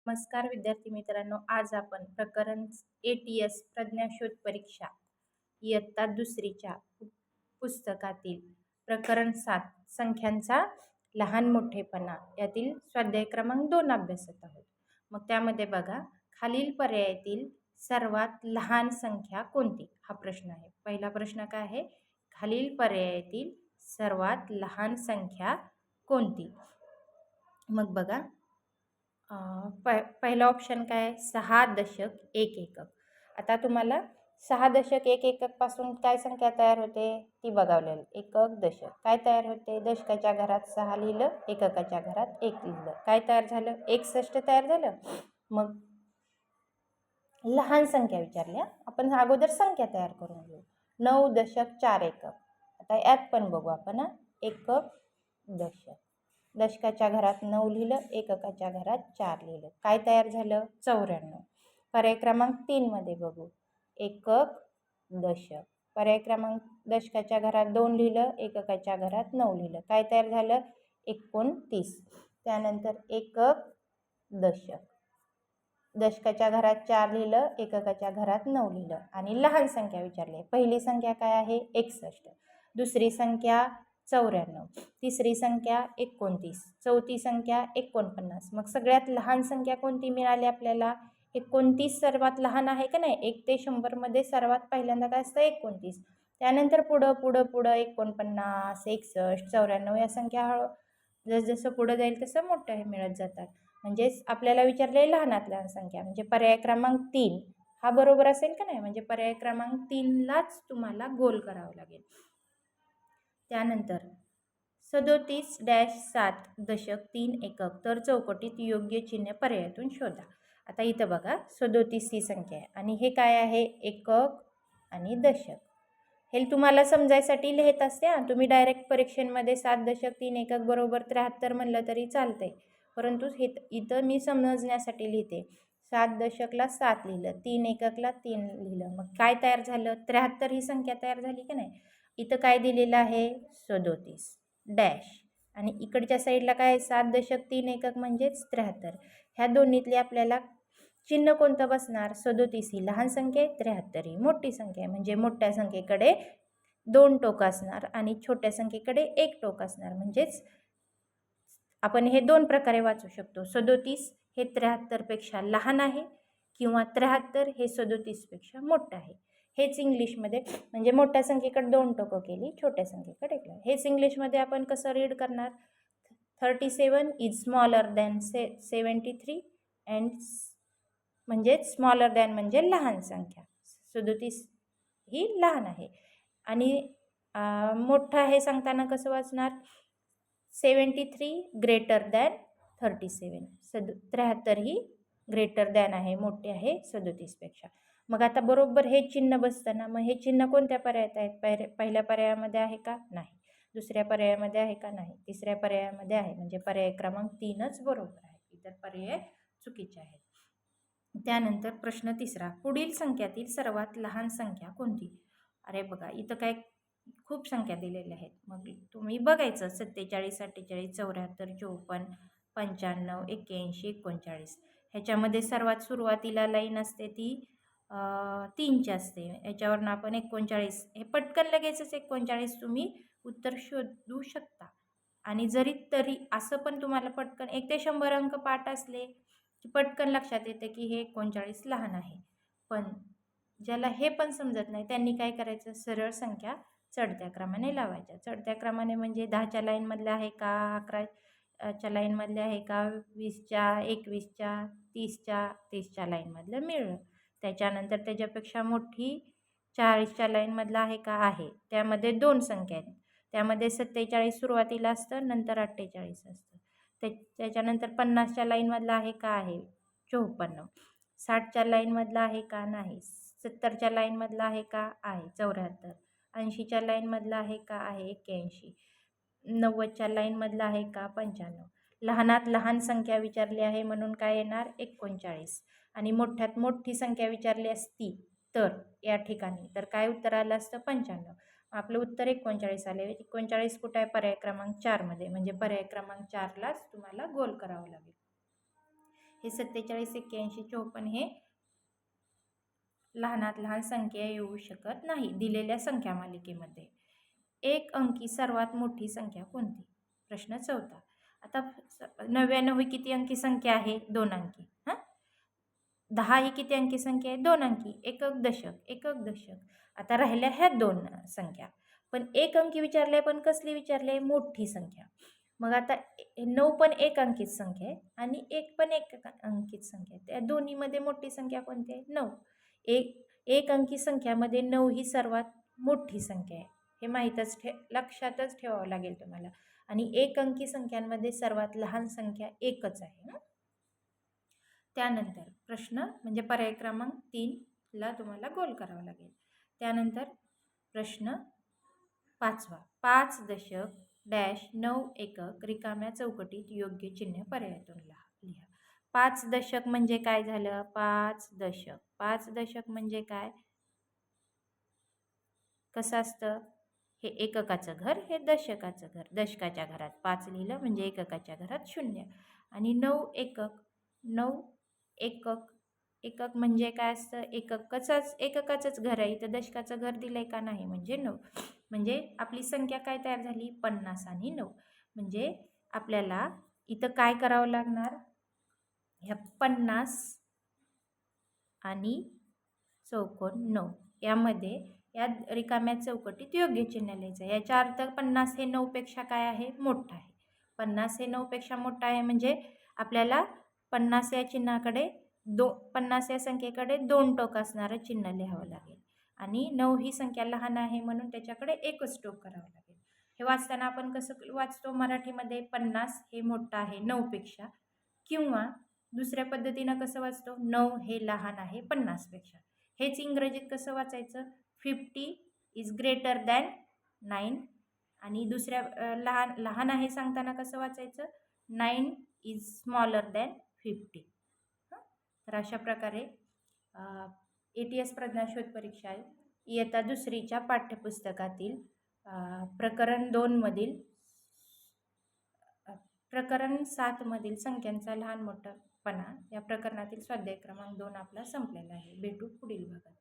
नमस्कार विद्यार्थी मित्रांनो, आज आपण प्रकरण ATS प्रज्ञाशोध परीक्षा इयत्ता दुसरीच्या पुस्तकातील प्रकरण 7 संख्यांचा लहान मोठेपणा यातील स्वाध्याय क्रमांक 2 अभ्यासत आहोत. मग त्यामध्ये बघा, खालील पर्यायातील सर्वात लहान संख्या कोणती हा प्रश्न आहे. पहिला प्रश्न काय आहे, खालील पर्यायातील सर्वात लहान संख्या कोणती. मग बघा, पहिला ऑप्शन काय आहे, 6.1 एकक. आता तुम्हाला 6.1 एकक पासून काय संख्या तयार होते ती बघावलेली. एकक दशक काय तयार होते, दशकाच्या घरात 6 लिहिलं, एककाच्या घरात 1 लिहिलं, काय तयार झालं, 61 तयार झालं. मग लहान संख्या विचारल्या, आपण अगोदर संख्या तयार करून घेऊ. 9.4 एकक. आता यात पण बघू आपण, एकक दशक, दशकाच्या घरात 9 लिहिलं, एककाच्या घरात 4 लिहिलं, काय तयार झालं, 94. पर्याय क्रमांक 3 मध्ये बघू, एकक दशक. पर्याय क्रमांक दशकाच्या घरात 2 लिहिलं, एककाच्या घरात 9 लिहिलं, काय तयार झालं, 29. त्यानंतर एकक दशक, दशकाच्या घरात 4 लिहिलं, एककाच्या घरात 9 लिहिलं. आणि लहान संख्या विचारली. पहिली संख्या काय आहे, 61. दुसरी संख्या 94, तिसरी संख्या 29, चौथी संख्या 49. मग सगळ्यात लहान संख्या कोणती मिळाली आपल्याला, 29 सर्वात लहान आहे का नाही. 1 ते 100 मध्ये सर्वात पहिल्यांदा काय असतं, 29. त्यानंतर पुढं 49, 61, 94 या संख्या जसं पुढं जाईल तसं मोठ्या हे मिळत जातात. म्हणजेच आपल्याला विचारले लहानात लहान संख्या, म्हणजे पर्याय क्रमांक 3 हा बरोबर असेल का नाही. म्हणजे पर्याय क्रमांक 3लाच तुम्हाला गोल करावं लागेल. त्यानंतर 37.7 तर चौकटीत योग्य चिन्ह पर्यायातून शोधा. आता इथं बघा, 37 ही संख्या आहे आणि हे काय आहे, एकक आणि दशक. हे तुम्हाला समजायसाठी लिहित असते. तुम्ही डायरेक्ट परीक्षेमध्ये 7.3 एकक बरोबर 73 म्हणलं तरी चालतंय, परंतु हे इथं मी समजण्यासाठी लिहिते. 7 दशकला 7 लिहिलं, 3 एककला 3 लिहिलं, मग काय तयार झालं, 73 ही संख्या तयार झाली की नाही. इथं काय दिलेलं आहे, 37 डॅश, आणि इकडच्या साईडला काय, 7.3 एकक म्हणजेच 73. ह्या दोन्हीतली आपल्याला चिन्ह कोणतं बसणार, 37 ही लहान संख्या आहे, 73 ही मोठी संख्या आहे. म्हणजे मोठ्या संख्येकडे 2 टोक असणार आणि छोट्या संख्येकडे 1 टोक असणार. म्हणजेच आपण हे 2 प्रकारे वाचू शकतो. 37 हे 73 पेक्षा लहान आहे किंवा 73 हे 37 पेक्षा मोठं आहे. हेच इंग्लिशमध्ये, म्हणजे मोठ्या संख्येकडे 2 टोकं केली, छोट्या संख्येकडे 1. हेच इंग्लिशमध्ये आपण कसं रीड करणार, 37 इज स्मॉलर दॅन 73 अँड, म्हणजे स्मॉलर दॅन म्हणजे लहान संख्या, 37 ही लहान आहे. आणि मोठं आहे सांगताना कसं वाचणार, 73 ग्रेटर दॅन 37. 73 ही ग्रेटर दॅन आहे, मोठे आहे 37 पेक्षा. मग आता बरोबर हे चिन्ह बसताना, मग हे चिन्ह कोणत्या पर्यायात आहेत, पहिल्या पर्यायामध्ये आहे का, नाही. दुसऱ्या पर्यायामध्ये आहे का, नाही. तिसऱ्या पर्यायामध्ये आहे, म्हणजे पर्याय क्रमांक 3च बरोबर आहे, इतर पर्याय चुकीचे आहेत. त्यानंतर प्रश्न तिसरा, पुढील संख्यातील सर्वात लहान संख्या कोणती. अरे बघा, इथं काय खूप संख्या दिलेल्या आहेत. मग तुम्ही बघायचं, 47, 48, 74, 54, 95, 81, 39. ह्याच्यामध्ये सर्वात सुरुवातीला लाईन असते ती 3ची असते. याच्यावरनं आपण 39, हे पटकन लगेचच 39 तुम्ही उत्तर शोधू शकता. आणि तरी असं पण तुम्हाला पटकन 1 ते 100 अंक पाठ असले की पटकन लक्षात येते की हे 39 लहान आहे. पण ज्याला हे पण समजत नाही त्यांनी काय करायचं, सरळ संख्या चढत्या क्रमाने लावायच्या. चढत्या क्रमाने म्हणजे 10च्या लाईनमधल्या आहे का, 11च्या लाईनमधल्या आहे का, 20च्या, 21च्या, 30च्या, 30च्या लाईनमधलं मिळलं. त्याच्यानंतर त्याच्यापेक्षा मोठी 40च्या लाईनमधलं आहे का, आहे. त्यामध्ये 2 संख्या आहेत, त्यामध्ये 47 सुरुवातीला असतं, नंतर 48 असतं. त्याच्यानंतर 50च्या लाईनमधला आहे का, आहे. 54. 60च्या लाईनमधला आहे का, नाही. 70च्या लाईनमधला आहे का, आहे. 74. 80च्या लाईनमधला आहे का, आहे. 81. 90च्या लाईनमधला आहे का, 95. लहानात लहान संख्या विचारली आहे म्हणून काय येणार, 39. आणि मोठ्यात मोठी संख्या विचारली असती तर या ठिकाणी तर काय उत्तर आलं असतं, 95. आपलं उत्तर 39 आले. 39 कुठं आहे, पर्याय क्रमांक 4 मध्ये, म्हणजे पर्याय क्रमांक 4लाच तुम्हाला गोल करावं लागेल. हे 47, 81, 54 हे लहानात लहान संख्या येऊ शकत नाही दिलेल्या संख्या मालिकेमध्ये. एक अंकी सर्वात मोठी संख्या कोणती? प्रश्न 4. आता 99 ही किती अंकी संख्या आहे? 2 अंकी. 10 ही किती अंकी संख्या आहे? 2 अंकी. एकक, दशक, एकक, दशक. आता राहिल्या ह्या 2 संख्या. पण एक अंकी विचारले, पण कसली विचारले? मोठी संख्या. मग आता 9 पण एक अंकीत संख्या आहे आणि 1 पण एक अंकीत संख्या आहे. त्या दोन्हीमध्ये मोठी संख्या कोणती आहे? 9. एक अंकी संख्यामध्ये 9 ही सर्वात मोठी संख्या आहे. हे माहीतच लक्षातच ठेवावं लागेल तुम्हाला. आणि एक अंकी संख्यांमध्ये सर्वात लहान संख्या एकच आहे. त्यानंतर प्रश्न म्हणजे पर्याय क्रमांक 3ला तुम्हाला गोल करावं लागेल. त्यानंतर प्रश्न 5वा. 5 दशक डॅश 9 एकक रिकाम्या चौकटीत योग्य चिन्ह पर्यायातून लिहा. 5 दशक म्हणजे काय झालं? 5 दशक. 5 दशक म्हणजे काय? कसं असतं? हे एककाचं घर, हे दशकाचं घर. दशकाच्या घरात 5 लिहिलं म्हणजे एककाच्या घरात 0. आणि 9 एकक. 9 एकक. एकक म्हणजे काय असतं? एककाचंच घर आहे. इथं दशकाचं घर दिलंय का? नाही. म्हणजे 9. म्हणजे आपली संख्या काय तयार झाली? 50 आणि 9. म्हणजे आपल्याला इथं काय करावं लागणार? ह्या 50 आणि चौकोन 9 यामध्ये या रिकाम्या चौकटीत योग्य चिन्ह लिहायचं. याच्या अर्थ 50 हे 9 पेक्षा काय आहे? मोठं आहे. 50 हे 9 पेक्षा मोठं आहे म्हणजे आपल्याला 50 या चिन्हाकडे 50 या संख्येकडे 2 टोक असणारं चिन्ह लिहावं लागेल. आणि 9 ही संख्या लहान आहे म्हणून त्याच्याकडे एकच टोक करावं लागेल. हे वाचताना आपण कसं वाचतो मराठीमध्ये? 50 हे मोठं आहे 9 पेक्षा. किंवा दुसऱ्या पद्धतीनं कसं वाचतो? 9 हे लहान आहे 50 पेक्षा. हेच इंग्रजीत कसं वाचायचं? 50 इज ग्रेटर दॅन 9. आणि दुसऱ्या लहान आहे सांगताना कसं वाचायचं? 9 इज स्मॉलर दॅन 50. तर अशा प्रकारे ATS प्रज्ञाशोध परीक्षा इयत्ता 2रीच्या पाठ्यपुस्तकातील प्रकरण 2मधील प्रकरण 7मधील संख्यांचा लहान मोठापणा या प्रकरणातील स्वाध्याय क्रमांक 2 आपला संपलेला आहे. भेटू पुढील भागात.